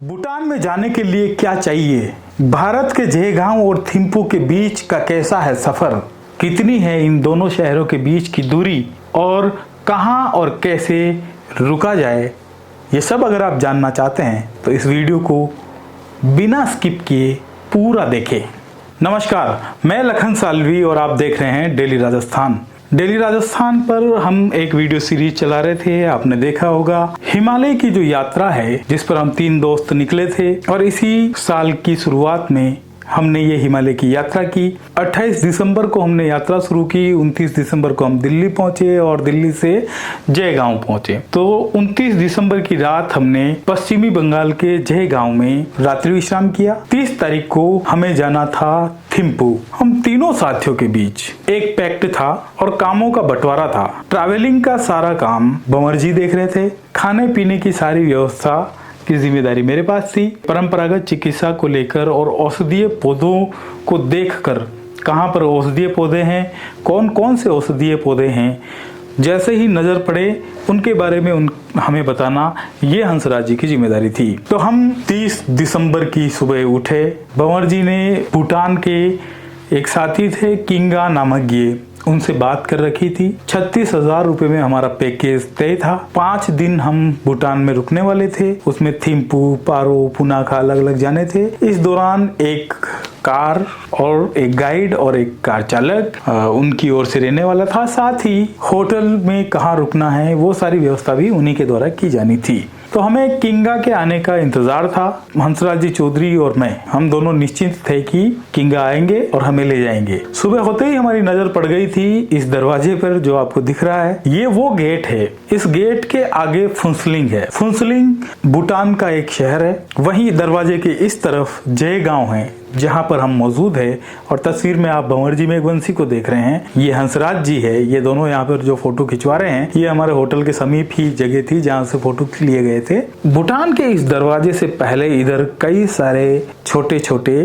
भूटान में जाने के लिए क्या चाहिए? भारत के जयगांव और थिम्पू के बीच का कैसा है सफर? कितनी है इन दोनों शहरों के बीच की दूरी और कहां और कैसे रुका जाए? ये सब अगर आप जानना चाहते हैं तो इस वीडियो को बिना स्किप किए पूरा देखें। नमस्कार, मैं लखन सालवी और आप देख रहे हैं डेली राजस्थान। डेली राजस्थान पर हम एक वीडियो सीरीज चला रहे थे, आपने देखा होगा। हिमालय की जो यात्रा है जिस पर हम 3 दोस्त निकले थे और इसी साल की शुरुआत में हमने ये हिमालय की यात्रा की। 28 दिसंबर को हमने यात्रा शुरू की, 29 दिसंबर को हम दिल्ली पहुंचे और दिल्ली से जयगांव पहुंचे। तो 29 दिसंबर की रात हमने पश्चिमी बंगाल के जयगांव में रात्रि विश्राम किया। 30 तारीख को हमें जाना था थिम्पू। हम तीनों साथियों के बीच एक पैक्ट था और कामों का बंटवारा था। ट्रैवलिंग का सारा काम बंवर जी देख रहे थे, खाने पीने की सारी व्यवस्था की जिम्मेदारी मेरे पास थी। परंपरागत चिकित्सा को लेकर और औषधीय पौधों को देखकर कहाँ पर औषधीय पौधे हैं, कौन कौन से औषधीय पौधे हैं, जैसे ही नजर पड़े उनके बारे में हमें बताना, ये हंसराज जी की जिम्मेदारी थी। तो हम 30 दिसंबर की सुबह उठे। बंवर जी ने भूटान के एक साथी थे किंगा नामक, ये उनसे बात कर रखी थी। 36,000 रुपए में हमारा पैकेज तय था। 5 दिन हम भूटान में रुकने वाले थे। उसमें थिम्पू, पारो, पुनाखा अलग अलग जाने थे। इस दौरान एक कार और एक गाइड और एक कार चालक उनकी ओर से रहने वाला था। साथ ही होटल में कहाँ रुकना है वो सारी व्यवस्था भी उन्हीं के द्वारा की जानी थी। तो हमें किंगा के आने का इंतजार था। हंसराज जी चौधरी और मैं, हम दोनों निश्चित थे कि किंगा आएंगे और हमें ले जाएंगे। सुबह होते ही हमारी नजर पड़ गई थी इस दरवाजे पर जो आपको दिख रहा है। ये वो गेट है। इस गेट के आगे फुनसलिंग है। फुनसलिंग भूटान का एक शहर है। वहीं दरवाजे के इस तरफ जयगांव है जहां पर हम मौजूद है। और तस्वीर में आप बंवर जी मेघवंशी को देख रहे हैं, ये हंसराज जी है। ये दोनों यहाँ पर जो फोटो खिंचवा रहे हैं, ये हमारे होटल के समीप ही जगह थी जहां से फोटो लिए गए थे। भूटान के इस दरवाजे से पहले इधर कई सारे छोटे छोटे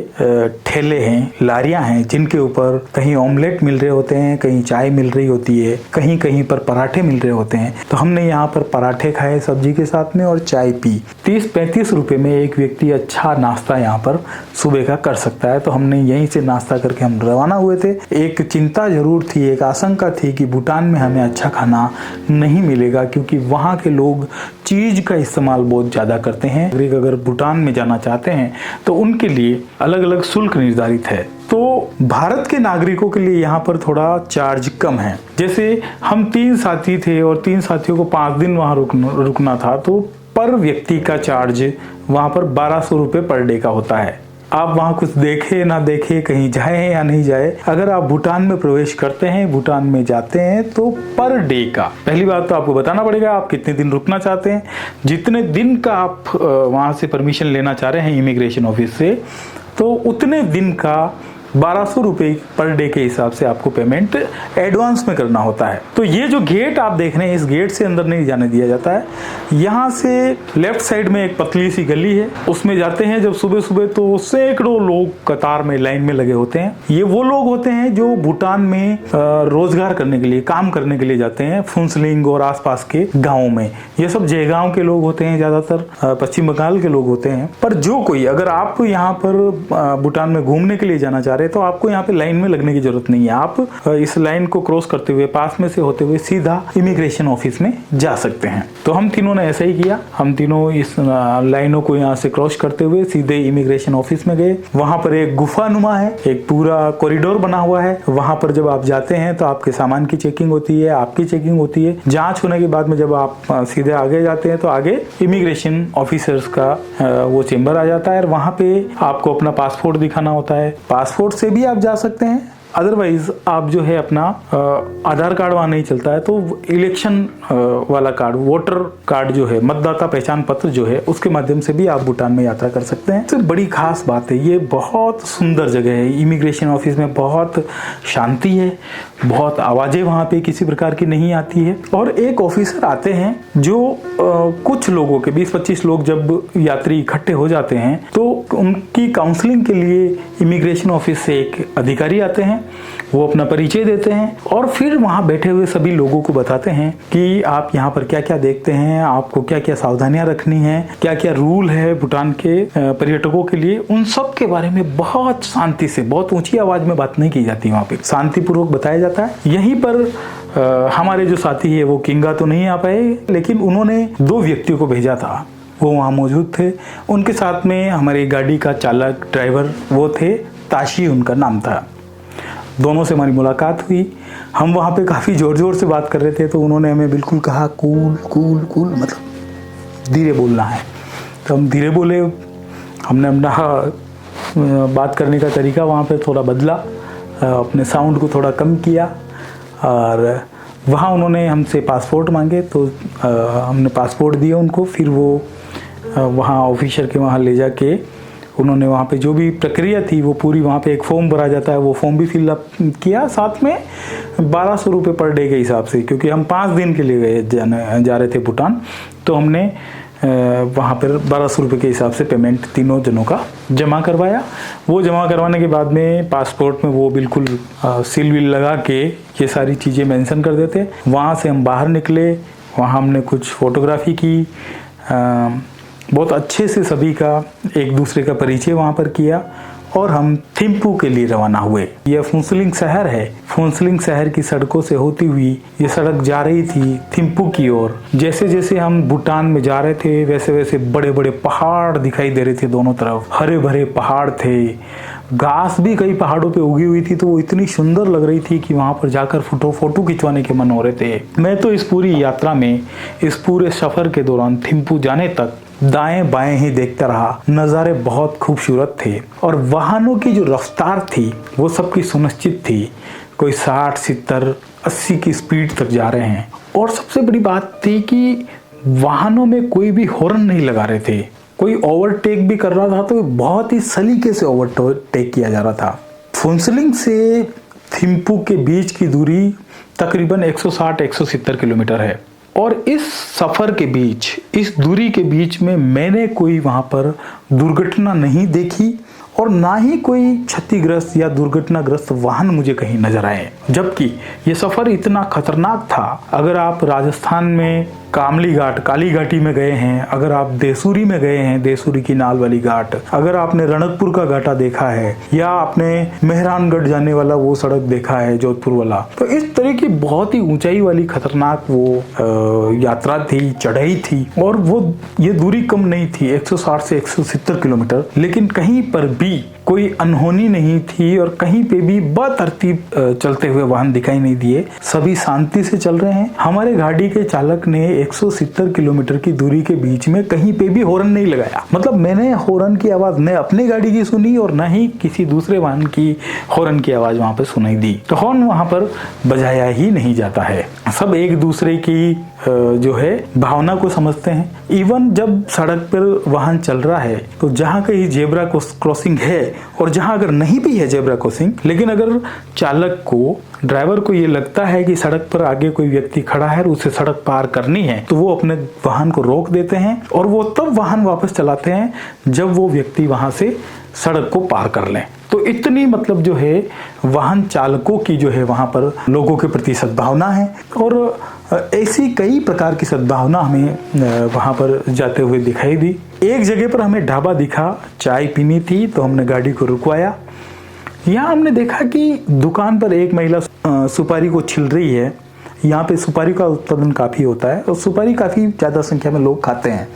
ठेले हैं, लारियां हैं, जिनके ऊपर कहीं ऑमलेट मिल रहे होते हैं, कहीं चाय मिल रही होती है, कहीं कहीं पर पराठे मिल रहे होते हैं। तो हमने यहाँ पर पराठे खाए सब्जी के साथ में और चाय पी। 30-35 रुपए में एक व्यक्ति अच्छा नाश्ता यहाँ पर सुबह का कर सकता है। तो हमने यहीं से नाश्ता करके हम रवाना हुए थे। एक चिंता जरूर थी, एक आशंका थी कि भूटान में हमें अच्छा खाना नहीं मिलेगा, क्योंकि वहाँ के लोग चीज का इस्तेमाल बहुत ज्यादा करते हैं। अगर भूटान में जाना चाहते हैं तो उनके लिए अलग अलग शुल्क निर्धारित है। तो भारत के नागरिकों के लिए यहाँ पर थोड़ा चार्ज कम है। जैसे हम 3 साथी थे और 3 साथियों को 5 दिन वहाँ रुकना था, तो पर व्यक्ति का चार्ज वहाँ पर 1200 रुपये पर डे का होता है। आप वहाँ कुछ देखे ना देखे, कहीं जाए या नहीं जाए, अगर आप भूटान में प्रवेश करते हैं, भूटान में जाते हैं, तो पर डे का पहली बात तो आपको बताना पड़ेगा आप कितने दिन रुकना चाहते हैं। जितने दिन का आप वहाँ से परमिशन लेना चाह रहे हैं इमिग्रेशन ऑफिस से, तो उतने दिन का 1200 रुपये पर डे के हिसाब से आपको पेमेंट एडवांस में करना होता है। तो ये जो गेट आप देख रहे हैं, इस गेट से अंदर नहीं जाने दिया जाता है। यहाँ से लेफ्ट साइड में एक पतली सी गली है, उसमें जाते हैं जब सुबह सुबह तो सैकड़ों लोग कतार में लाइन में लगे होते हैं। ये वो लोग होते हैं जो भूटान में रोजगार करने के लिए, काम करने के लिए जाते हैं फुनसलिंग और आसपास के गाँव में। ये सब जयगांव के लोग होते हैं, ज्यादातर पश्चिम बंगाल के लोग होते हैं। पर जो कोई, अगर आप यहाँ पर भूटान में घूमने के लिए जाना चाह तो आपको यहाँ पे लाइन में लगने की जरूरत नहीं है। आप इस लाइन को क्रॉस करते हुए, पास में से होते हुए सीधा इमिग्रेशन ऑफिस में जा सकते हैं। तो हम तीनों ने ऐसा ही किया। हम तीनों इस लाइनों को यहाँ से क्रॉस करते हुए सीधे इमिग्रेशन ऑफिस में गए। वहां पर एक गुफानुमा है, एक पूरा कॉरिडोर बना हुआ है। वहां पर जब आप जाते हैं तो आपके सामान की चेकिंग होती है, आपकी चेकिंग होती है। जांच होने के बाद में जब आप सीधे आगे जाते हैं तो आगे इमिग्रेशन ऑफिसर्स का वो चेंबर आ जाता है। वहां पे आपको अपना पासपोर्ट दिखाना होता है। पासपोर्ट से भी आप जा सकते हैं, अदरवाइज आप जो है अपना आधार कार्ड वहाँ नहीं चलता है तो इलेक्शन वाला कार्ड, वोटर कार्ड जो है, मतदाता पहचान पत्र जो है, उसके माध्यम से भी आप भूटान में यात्रा कर सकते हैं। तो बड़ी खास बात है, ये बहुत सुंदर जगह है। इमिग्रेशन ऑफिस में बहुत शांति है, बहुत आवाजें वहाँ पे किसी प्रकार की नहीं आती है। और एक ऑफिसर आते हैं जो कुछ लोगों के 20-25 लोग जब यात्री इकट्ठे हो जाते हैं तो उनकी काउंसलिंग के लिए इमिग्रेशन ऑफिस से एक अधिकारी आते हैं वो अपना परिचय देते हैं और फिर वहाँ बैठे हुए सभी लोगों को बताते हैं कि आप यहाँ पर क्या क्या देखते हैं, आपको क्या क्या सावधानियां रखनी है, क्या क्या रूल है भूटान के पर्यटकों के लिए, उन सब के बारे में बहुत शांति से, बहुत ऊंची आवाज में बात नहीं की जाती, वहाँ पे शांतिपूर्वक बताया जाता है। यहीं पर हमारे जो साथी है वो किंगा तो नहीं आ पाए, लेकिन उन्होंने 2 व्यक्तियों को भेजा था, वो वहाँ मौजूद थे। उनके साथ में हमारी गाड़ी का चालक ड्राइवर वो थे, ताशी उनका नाम था। दोनों से हमारी मुलाकात हुई। हम वहाँ पे काफ़ी ज़ोर ज़ोर से बात कर रहे थे, तो उन्होंने हमें बिल्कुल कहा कूल कूल कूल, मतलब धीरे बोलना है। तो हम धीरे बोले, हमने अपना बात करने का तरीका वहाँ पे थोड़ा बदला, अपने साउंड को थोड़ा कम किया और वहाँ उन्होंने हमसे पासपोर्ट मांगे, तो हमने पासपोर्ट दिया उनको। फिर वो वहाँ ऑफिसर के वहाँ ले जाके उन्होंने वहाँ पे जो भी प्रक्रिया थी वो पूरी, वहाँ पे एक फॉर्म भरा जाता है, वो फॉर्म भी फिलअप किया। साथ में 1200 रुपये पर डे के हिसाब से, क्योंकि हम 5 दिन के लिए जा रहे थे भूटान, तो हमने वहाँ पर 1200 रुपये के हिसाब से पेमेंट तीनों जनों का जमा करवाया। वो जमा करवाने के बाद में पासपोर्ट में वो बिल्कुल सील वील लगा के ये सारी चीज़ें मेंशन कर देते। वहाँ से हम बाहर निकले, वहाँ हमने कुछ फ़ोटोग्राफी की, बहुत अच्छे से सभी का एक दूसरे का परिचय वहाँ पर किया और हम थिम्पू के लिए रवाना हुए। यह फुनसलिंग शहर है। फुनसलिंग शहर की सड़कों से होती हुई ये सड़क जा रही थी थिम्पू की ओर। जैसे जैसे हम भूटान में जा रहे थे वैसे वैसे बड़े बड़े पहाड़ दिखाई दे रहे थे, दोनों तरफ हरे भरे पहाड़ थे, घास भी कई पहाड़ों पे उगी हुई थी, तो वो इतनी सुंदर लग रही थी कि वहाँ पर जाकर फोटो खिंचवाने के मन हो रहे थे। मैं तो इस पूरी यात्रा में, इस पूरे सफ़र के दौरान थिम्पू जाने तक दाएं बाएं ही देखता रहा। नज़ारे बहुत खूबसूरत थे और वाहनों की जो रफ्तार थी वो सबकी सुनिश्चित थी। कोई 60, 70, 80 की स्पीड तक जा रहे हैं। और सबसे बड़ी बात थी कि वाहनों में कोई भी हॉर्न नहीं लगा रहे थे। कोई ओवरटेक भी कर रहा था तो बहुत ही सलीके से ओवरटेक किया जा रहा था। फुनसलिंग से थिम्पू के बीच की दूरी तकरीबन 160-170 किलोमीटर है और इस सफ़र के बीच, इस दूरी के बीच में मैंने कोई वहाँ पर दुर्घटना नहीं देखी और ना ही कोई क्षतिग्रस्त या दुर्घटनाग्रस्त वाहन मुझे कहीं नजर आए। जबकि ये सफ़र इतना खतरनाक था। अगर आप राजस्थान में कामली घाट, काली घाटी में गए हैं, अगर आप देसूरी में गए हैं, देसूरी की नाल वाली घाट, अगर आपने रणकपुर का घाटा देखा है या आपने मेहरानगढ़ जाने वाला वो सड़क देखा है जोधपुर वाला, तो इस तरह की बहुत ही ऊंचाई वाली खतरनाक वो यात्रा थी, चढ़ाई थी। और वो ये दूरी कम नहीं थी, 160 से 170 किलोमीटर, लेकिन कहीं पर भी कोई अनहोनी नहीं थी और कहीं पे भी बतरतीब चलते हुए वाहन दिखाई नहीं दिए। सभी शांति से चल रहे हैं। हमारे गाड़ी के चालक ने 170 किलोमीटर की दूरी के बीच में कहीं पे भी हॉर्न नहीं लगाया। मतलब मैंने हॉर्न की आवाज न अपनी गाड़ी की सुनी और न ही किसी दूसरे वाहन की हॉर्न की आवाज वहां पर सुनाई दी। तो हॉर्न वहां पर बजाया ही नहीं जाता है। सब एक दूसरे की जो है भावना को समझते हैं। इवन जब सड़क पर वाहन चल रहा है तो जहाँ कहीं जेब्रा क्रॉसिंग है और जहाँ अगर नहीं भी है जेब्रा क्रॉसिंग, लेकिन अगर चालक को, ड्राइवर को ये लगता है कि सड़क पर आगे कोई व्यक्ति खड़ा है और उसे सड़क पार करनी है, तो वो अपने वाहन को रोक देते हैं और वो तब वाहन वापस चलाते हैं जब वो व्यक्ति वहां से सड़क को पार कर लें। तो इतनी मतलब जो है वाहन चालकों की जो है वहां पर लोगों के प्रति सद्भावना है और ऐसी कई प्रकार की सद्भावना हमें वहां पर जाते हुए दिखाई दी। एक जगह पर हमें ढाबा दिखा, चाय पीनी थी तो हमने गाड़ी को रुकवाया। यहाँ हमने देखा कि दुकान पर एक महिला सुपारी को छिल रही है। यहाँ पे सुपारी का उत्पादन काफ़ी होता है और सुपारी काफ़ी ज़्यादा संख्या में लोग खाते हैं,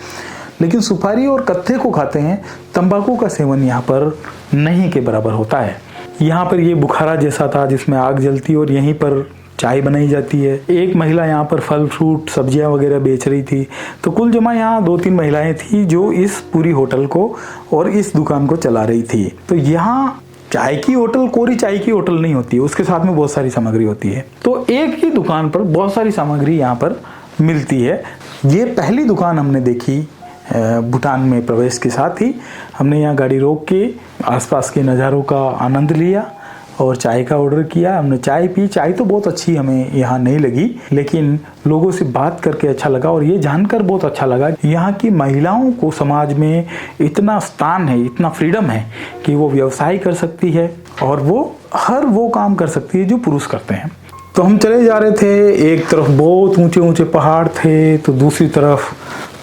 लेकिन सुपारी और कत्थे को खाते हैं। तंबाकू का सेवन यहाँ पर नहीं के बराबर होता है। यहाँ पर ये बुखारा जैसा था जिसमें आग जलती और यहीं पर चाय बनाई जाती है। एक महिला यहाँ पर फल फ्रूट सब्जियाँ वगैरह बेच रही थी। तो कुल जमा यहाँ 2-3 महिलाएं थी जो इस पूरी होटल को और इस दुकान को चला रही थी। तो यहाँ चाय की होटल कोरी चाय की होटल नहीं होती है, उसके साथ में बहुत सारी सामग्री होती है। तो एक ही दुकान पर बहुत सारी सामग्री यहाँ पर मिलती है। ये पहली दुकान हमने देखी भूटान में प्रवेश के साथ ही। हमने यहाँ गाड़ी रोक के आसपास के नज़ारों का आनंद लिया। और चाय का ऑर्डर किया। हमने चाय पी। चाय तो बहुत अच्छी हमें यहाँ नहीं लगी, लेकिन लोगों से बात करके अच्छा लगा और ये जानकर बहुत अच्छा लगा यहाँ की महिलाओं को समाज में इतना स्थान है, इतना फ्रीडम है कि वो व्यवसाय कर सकती है और वो हर वो काम कर सकती है जो पुरुष करते हैं। तो हम चले जा रहे थे, एक तरफ बहुत ऊंचे ऊंचे पहाड़ थे तो दूसरी तरफ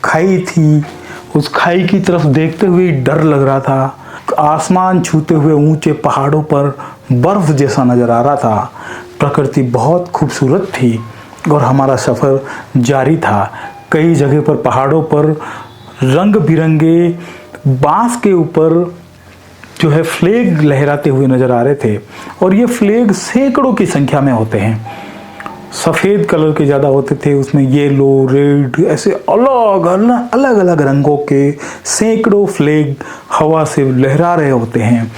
खाई थी। उस खाई की तरफ देखते हुए डर लग रहा था। आसमान छूते हुए ऊंचे पहाड़ों पर बर्फ जैसा नजर आ रहा था। प्रकृति बहुत खूबसूरत थी और हमारा सफ़र जारी था। कई जगह पर पहाड़ों पर रंग बिरंगे बांस के ऊपर जो है फ्लैग लहराते हुए नजर आ रहे थे और ये फ्लैग सैकड़ों की संख्या में होते हैं। सफ़ेद कलर के ज़्यादा होते थे, उसमें येलो, रेड, ऐसे अलग अलग रंगों के सैकड़ों फ्लैग हवा से लहरा रहे होते हैं।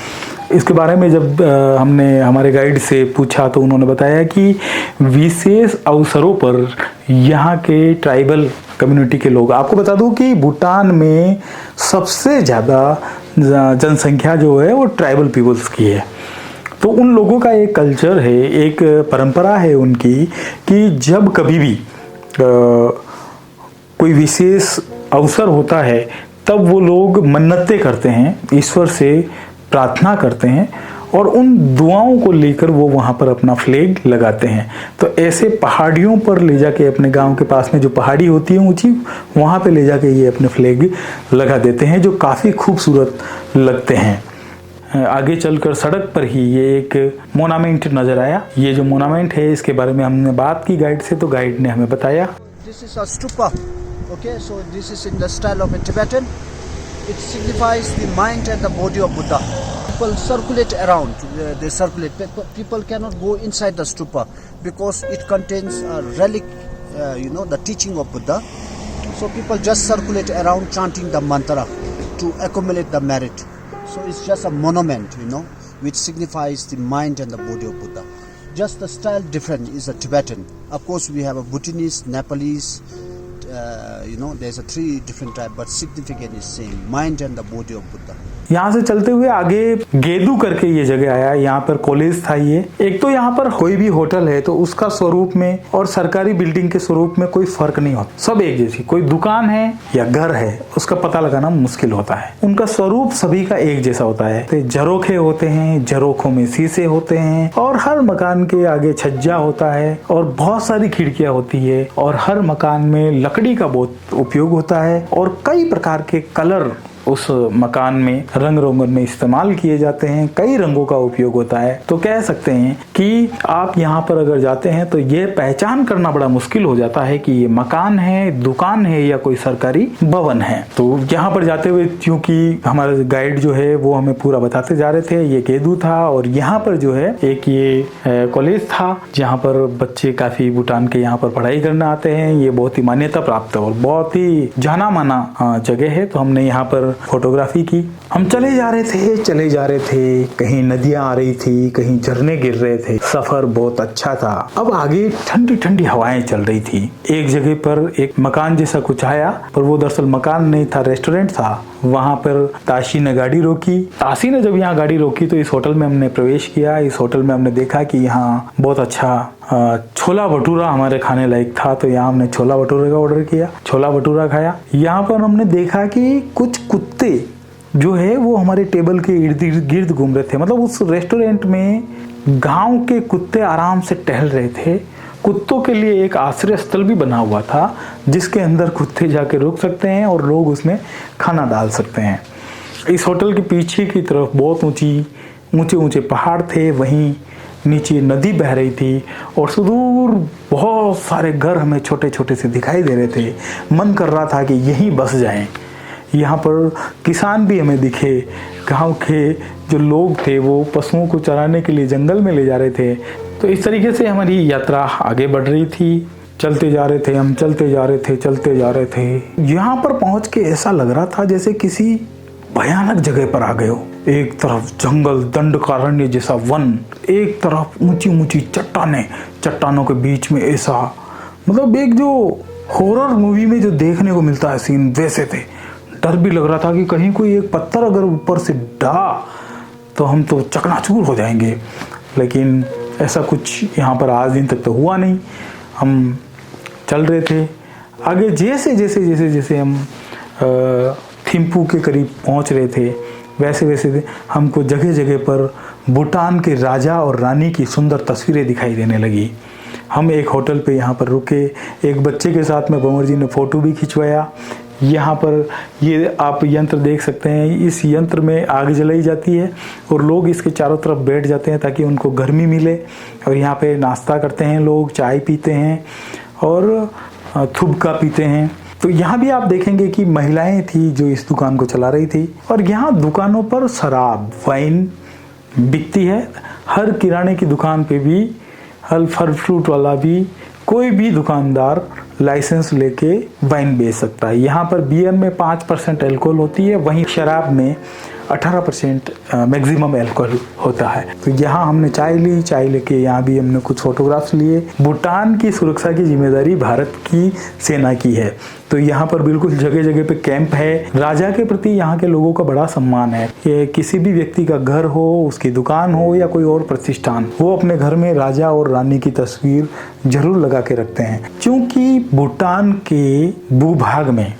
इसके बारे में जब हमने हमारे गाइड से पूछा तो उन्होंने बताया कि विशेष अवसरों पर यहाँ के ट्राइबल कम्युनिटी के लोग, आपको बता दूं कि भूटान में सबसे ज़्यादा जनसंख्या जो है वो ट्राइबल पीपल्स की है। तो उन लोगों का एक कल्चर है, एक परंपरा है उनकी कि जब कभी भी कोई विशेष अवसर होता है तब वो लोग मन्नतें करते हैं, ईश्वर से प्रार्थना करते हैं और उन दुआओं को लेकर वो वहाँ पर अपना फ्लैग लगाते हैं। तो ऐसे पहाड़ियों पर ले जाके, अपने गांव के पास में जो पहाड़ी होती है ऊंची, वहाँ पे ले जाके ये अपने फ्लैग लगा देते हैं जो काफ़ी खूबसूरत लगते हैं। आगे चलकर सड़क पर ही ये एक मोनामेंट नजर आया। ये जो मोनामेंट है इसके बारे में हमने बात की गाइड से, तो गाइड ने हमें बताया this is a stupa. Okay, so this is in the style of a Tibetan. It signifies the mind and the body of Buddha. People circulate around, they circulate. People cannot go inside the stupa because it contains a relic, the teaching of Buddha. So people just circulate around chanting the mantra to accumulate the merit. So it's just a monument, which signifies the mind and the body of Buddha. Just the style different is a Tibetan. Of course, we have a Bhutanese, Nepalese. There's a 3 different type, but significant is same, mind and the body of Buddha. यहाँ से चलते हुए आगे गेदू करके ये जगह आया। यहाँ पर कॉलेज था। ये एक तो यहाँ पर कोई भी होटल है तो उसका स्वरूप में और सरकारी बिल्डिंग के स्वरूप में कोई फर्क नहीं होता, सब एक जैसी। कोई दुकान है या घर है उसका पता लगाना मुश्किल होता है, उनका स्वरूप सभी का एक जैसा होता है। तो झरोखे होते हैं, झरोखों में शीशे होते हैं और हर मकान के आगे छज्जा होता है और बहुत सारी खिड़कियां होती है और हर मकान में लकड़ी का बहुत उपयोग होता है और कई प्रकार के कलर उस मकान में रंग रोगन में इस्तेमाल किए जाते हैं। कई रंगों का उपयोग होता है। तो कह सकते हैं कि आप यहाँ पर अगर जाते हैं तो ये पहचान करना बड़ा मुश्किल हो जाता है कि ये मकान है, दुकान है या कोई सरकारी भवन है। तो यहाँ पर जाते हुए क्योंकि हमारा गाइड जो है वो हमें पूरा बताते जा रहे थे, ये केदू था और यहाँ पर जो है एक ये कॉलेज था जहाँ पर बच्चे काफी भूटान के यहाँ पर पढ़ाई करने आते हैं। ये बहुत ही मान्यता प्राप्त और बहुत ही जाना माना जगह है। तो हमने यहाँ पर फोटोग्राफी की। हम चले जा रहे थे, कहीं नदियां आ रही थी, कहीं झरने गिर रहे थे। सफर बहुत अच्छा था। अब आगे ठंडी ठंडी हवाएं चल रही थी। एक जगह पर एक मकान जैसा कुछ आया, पर वो दरअसल मकान नहीं था, रेस्टोरेंट था। वहां पर ताशी ने गाड़ी रोकी। ताशी ने जब यहाँ गाड़ी रोकी तो इस होटल में हमने प्रवेश किया। इस होटल में हमने देखा कि यहाँ बहुत अच्छा छोला भटूरा हमारे खाने लायक था। तो यहाँ हमने छोला भटूरे का ऑर्डर किया, छोला भटूरा खाया। यहाँ पर हमने देखा कि कुछ कुत्ते जो है वो हमारे टेबल के इर्द गिर्द घूम रहे थे। मतलब उस रेस्टोरेंट में गांव के कुत्ते आराम से टहल रहे थे। कुत्तों के लिए एक आश्रय स्थल भी बना हुआ था जिसके अंदर कुत्ते जाके रुक सकते हैं और लोग उसमें खाना डाल सकते हैं। इस होटल के पीछे की तरफ बहुत ऊंचे पहाड़ थे, वहीं नीचे नदी बह रही थी और सुदूर बहुत सारे घर हमें छोटे छोटे से दिखाई दे रहे थे। मन कर रहा था कि यहीं बस जाएं। यहाँ पर किसान भी हमें दिखे। गांव के जो लोग थे वो पशुओं को चराने के लिए जंगल में ले जा रहे थे। तो इस तरीके से हमारी यात्रा आगे बढ़ रही थी। चलते जा रहे थे हम, चलते जा रहे थे। यहाँ पर पहुँच के ऐसा लग रहा था जैसे किसी भयानक जगह पर आ गए हो। एक तरफ जंगल, दंडकारण्य जैसा वन, एक तरफ ऊंची चट्टानें, चट्टानों के बीच में ऐसा, मतलब एक जो हॉरर मूवी में जो देखने को मिलता है सीन, वैसे थे। डर भी लग रहा था कि कहीं कोई एक पत्थर अगर ऊपर से डा तो हम तो चकनाचूर हो जाएंगे। लेकिन ऐसा कुछ यहाँ पर आज दिन तक तो हुआ नहीं। हम चल रहे थे आगे, जैसे जैसे जैसे जैसे हम थिम्पू के करीब पहुँच रहे थे वैसे वैसे हमको जगह जगह पर भूटान के राजा और रानी की सुंदर तस्वीरें दिखाई देने लगी। हम एक होटल पे यहाँ पर रुके, एक बच्चे के साथ में भंवर जी ने फ़ोटो भी खिंचवाया। यहाँ पर ये आप यंत्र देख सकते हैं, इस यंत्र में आग जलाई जाती है और लोग इसके चारों तरफ बैठ जाते हैं ताकि उनको गर्मी मिले, और यहाँ पे नाश्ता करते हैं लोग, चाय पीते हैं और थुबका पीते हैं। तो यहाँ भी आप देखेंगे कि महिलाएं थी जो इस दुकान को चला रही थी, और यहाँ दुकानों पर शराब वाइन बिकती है। हर किराने की दुकान पे भी, हर फल फ्रूट वाला भी, कोई भी दुकानदार लाइसेंस लेके वाइन बेच सकता है। यहाँ पर बियर में 5% अल्कोहल होती है, वहीं शराब में 18% मैक्सिमम अल्कोहल होता है। तो यहाँ हमने चाय ली, चाय लेके यहाँ भी हमने कुछ फोटोग्राफ्स लिए। भूटान की सुरक्षा की जिम्मेदारी भारत की सेना की है, तो यहाँ पर बिल्कुल जगह जगह पे कैंप है। राजा के प्रति यहाँ के लोगों का बड़ा सम्मान है। ये किसी भी व्यक्ति का घर हो, उसकी दुकान हो या कोई और प्रतिष्ठान, वो अपने घर में राजा और रानी की तस्वीर जरूर लगा के रखते हैं। क्योंकि भूटान के भूभाग में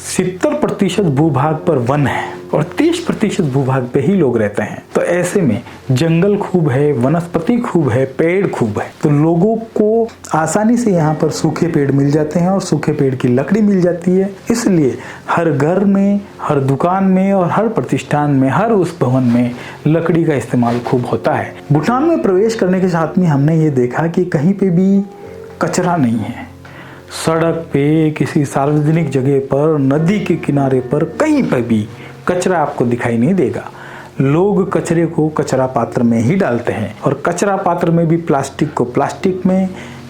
70% भूभाग पर वन है और 30% भूभाग पे ही लोग रहते हैं। तो ऐसे में जंगल खूब है, वनस्पति खूब है, पेड़ खूब है, तो लोगों को आसानी से यहाँ पर सूखे पेड़ मिल जाते हैं और सूखे पेड़ की लकड़ी मिल जाती है। इसलिए हर घर में, हर दुकान में और हर प्रतिष्ठान में, हर उस भवन में लकड़ी का इस्तेमाल खूब होता है। भूटान में प्रवेश करने के साथ में हमने ये देखा कि कहीं पे भी कचरा नहीं है। सड़क पे, किसी सार्वजनिक जगह पर, नदी के किनारे पर, कहीं पर भी कचरा आपको दिखाई नहीं देगा। लोग कचरे को कचरा पात्र में ही डालते हैं, और कचरा पात्र में भी प्लास्टिक को प्लास्टिक में,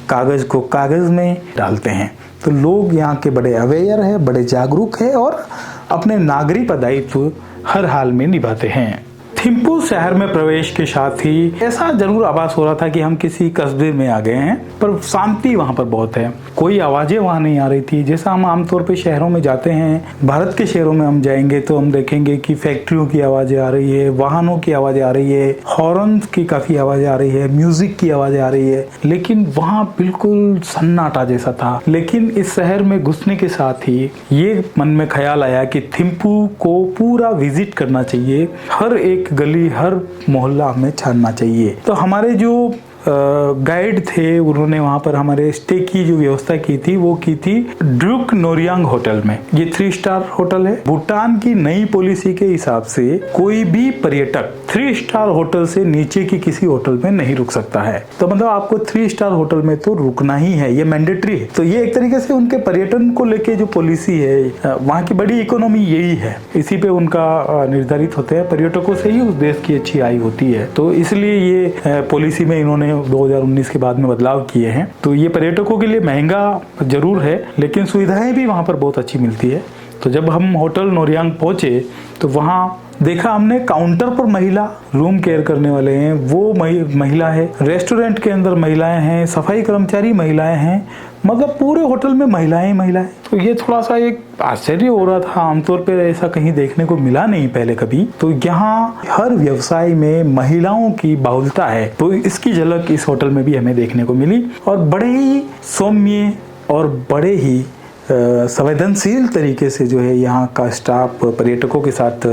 कागज को कागज में डालते हैं। तो लोग यहाँ के बड़े अवेयर है, बड़े जागरूक है और अपने नागरिक दायित्व हर हाल में निभाते हैं। थिम्पू शहर में प्रवेश के साथ ही ऐसा जरूर आभास हो रहा था कि हम किसी कस्बे में आ गए हैं, पर शांति वहाँ पर बहुत है। कोई आवाजें वहाँ नहीं आ रही थी जैसा हम आमतौर पे शहरों में जाते हैं। भारत के शहरों में हम जाएंगे तो हम देखेंगे कि फैक्ट्रियों की आवाजें आ रही है, वाहनों की आवाजें आ रही है, हॉर्न की काफी आवाजें आ रही है, म्यूजिक की आवाजें आ रही है, लेकिन वहाँ बिल्कुल सन्नाटा जैसा था। लेकिन इस शहर में घुसने के साथ ही ये मन में ख्याल आया कि थिम्पू को पूरा विजिट करना चाहिए, हर एक गली, हर मोहल्ला हमें छानना चाहिए। तो हमारे जो गाइड थे उन्होंने वहाँ पर हमारे स्टे की जो व्यवस्था की थी वो की थी ड्रूक नोरियांग होटल में। ये 3 स्टार होटल है। भूटान की नई पॉलिसी के हिसाब से कोई भी पर्यटक 3 स्टार होटल से नीचे की किसी होटल में नहीं रुक सकता है। तो मतलब आपको 3 स्टार होटल में तो रुकना ही है, ये मैंडेटरी है। तो ये एक तरीके से उनके पर्यटन को लेके जो पॉलिसी है, वहाँ की बड़ी इकोनॉमी यही है, इसी पे उनका निर्धारित होता है। पर्यटकों से ही उस देश की अच्छी आय होती है। तो इसलिए ये पॉलिसी में इन्होंने 2019 के बाद में बदलाव किए हैं। तो ये पर्यटकों के लिए महंगा जरूर है, लेकिन सुविधाएं भी वहां पर बहुत अच्छी मिलती है। तो जब हम होटल नोरियांग पहुंचे तो वहां देखा हमने काउंटर पर महिला रूम केयर करने वाले हैं, वो महिला है। रेस्टोरेंट के अंदर महिलाएं हैं, सफाई कर्मचारी महिलाएं हैं, मतलब पूरे होटल में महिलाएं ही महिलाएं। तो ये थोड़ा सा एक आश्चर्य हो रहा था, आमतौर पर ऐसा कहीं देखने को मिला नहीं पहले कभी। तो यहाँ हर व्यवसाय में महिलाओं की बाहुल्यता है, तो इसकी झलक इस होटल में भी हमें देखने को मिली। और बड़े ही सौम्य और बड़े ही संवेदनशील तरीके से जो है यहाँ का स्टाफ पर्यटकों के साथ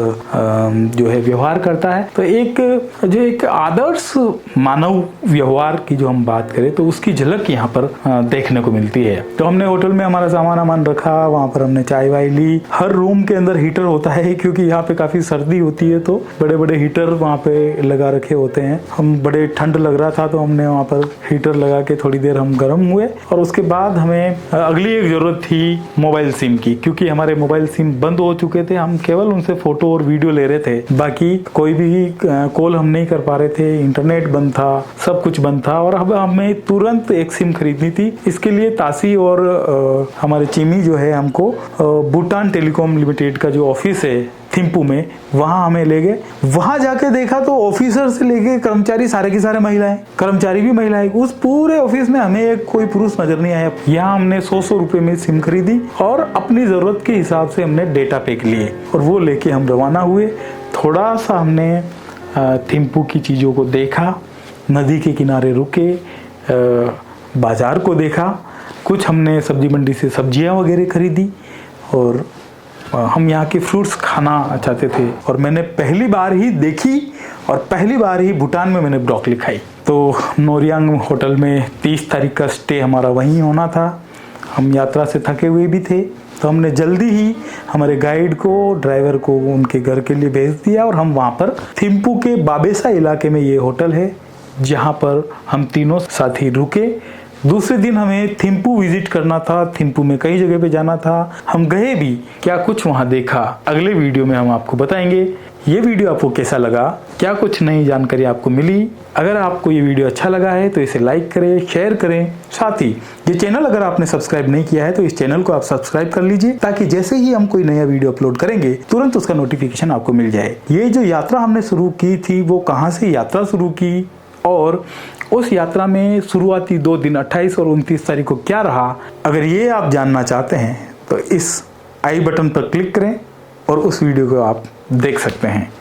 जो है व्यवहार करता है। तो एक आदर्श मानव व्यवहार की जो हम बात करें तो उसकी झलक यहाँ पर देखने को मिलती है। तो हमने होटल में हमारा सामान रखा, वहाँ पर हमने चाय वाय ली। हर रूम के अंदर हीटर होता है क्योंकि यहाँ पे काफी सर्दी होती है, तो बड़े बड़े हीटर वहाँ पे लगा रखे होते हैं। हम बड़े ठंड लग रहा था तो हमने वहाँ पर हीटर लगा के थोड़ी देर हम गर्म हुए। और उसके बाद हमें अगली एक जरूरत थी मोबाइल सिम की, क्योंकि हमारे मोबाइल सिम बंद हो चुके थे। हम केवल उनसे फोटो और वीडियो ले रहे थे, बाकी कोई भी कॉल हम नहीं कर पा रहे थे। इंटरनेट बंद था, सब कुछ बंद था। और अब हमें तुरंत एक सिम खरीदनी थी। इसके लिए तासी और हमारे चीमी जो है हमको भूटान टेलीकॉम लिमिटेड का जो ऑफिस है थिम्पू में, वहां हमें ले गए। वहां जाके देखा तो ऑफिसर से लेके कर्मचारी सारे के सारे महिलाएं, कर्मचारी भी महिलाएं। उस पूरे ऑफिस में हमें एक कोई पुरुष नजर नहीं आया। यहाँ हमने 100 रुपए में सिम खरीदी और अपनी जरूरत के हिसाब से हमने डेटा पैक लिए और वो लेके हम रवाना हुए। थोड़ा सा हमने थिम्पू की चीजों को देखा, नदी के किनारे रुके, बाजार को देखा, कुछ हमने सब्जी मंडी से सब्जियां वगैरह खरीदी और हम यहाँ के फ्रूट्स खाना चाहते थे। और मैंने पहली बार ही देखी और पहली बार ही भूटान में मैंने ब्रोकली खाई। तो नोरियांग होटल में 30 तारीख का स्टे हमारा वहीं होना था। हम यात्रा से थके हुए भी थे, तो हमने जल्दी ही हमारे गाइड को, ड्राइवर को उनके घर के लिए भेज दिया और हम वहाँ पर थिम्पू के बाबेसा इलाके में ये होटल है जहाँ पर हम तीनों साथी रुके। दूसरे दिन हमें थिम्पू विजिट करना था, थिम्पू में कई जगह पे जाना था, हम गए भी, क्या कुछ वहाँ देखा अगले वीडियो में हम आपको बताएंगे। ये वीडियो आपको कैसा लगा, क्या कुछ नई जानकारी आपको मिली? अगर आपको ये वीडियो अच्छा लगा है तो इसे लाइक करें, शेयर करें। साथ ही ये चैनल अगर आपने सब्सक्राइब नहीं किया है तो इस चैनल को आप सब्सक्राइब कर लीजिए, ताकि जैसे ही हम कोई नया वीडियो अपलोड करेंगे तुरंत उसका नोटिफिकेशन आपको मिल जाए। ये जो यात्रा हमने शुरू की थी वो कहाँ से यात्रा शुरू की और उस यात्रा में शुरुआती 2 दिन 28 और 29 तारीख को क्या रहा, अगर ये आप जानना चाहते हैं तो इस आई बटन पर क्लिक करें और उस वीडियो को आप देख सकते हैं।